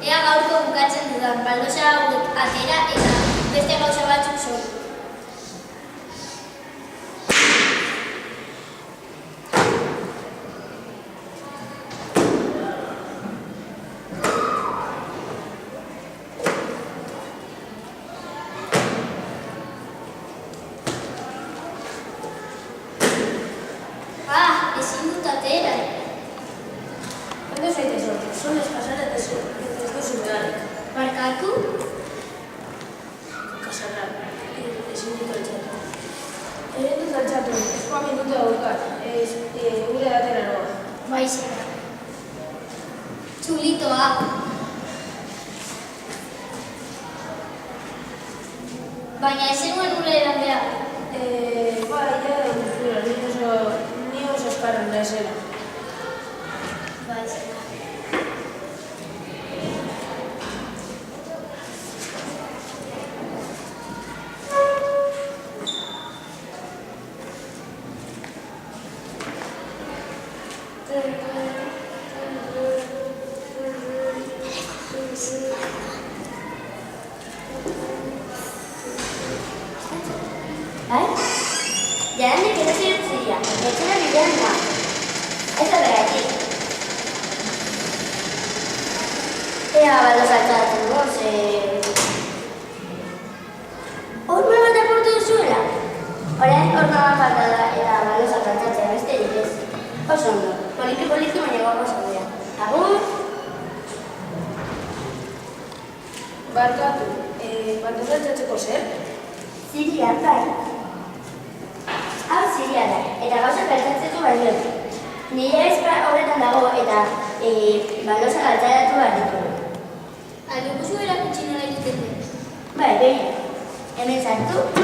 Ea gaurko bukatzen dudan, baldosa hauek atera eta beste gauza batzuk sortu. Ezin dut atera. Ondo zaitez hori, zonez pasara ez duzu beharrik. Barkatu? Kasarra, ezin dut altxatu. Ere dut altxatu, eskuamin dute daukat, gure atera noa. Baizera. Txulitoa. Baina ez zenuen ura edan behar. Ja da guztura, ni oso eskarren da esela. Baizera. Bai? Jarenek edo zirutzia, etxera bidean da. Ez da beraitik. Ea baldosa altxatzen goz, Horma bat aportu duzuela? Orain horma bat falta da eta baldosa altxatzea besterik ez. Oso ondo, poliki baina guapo zaudea. Agur! Barkatu, baldosa altxatzeko zer? Ziria, bai. Hau ziria da, eta gauza altxatzeko balio. Nire ezpa horretan dago eta baldosa altxatu behar ditu. Aldukuzu erakutsi nola egiten den? Bai, behin. Hemen sartu.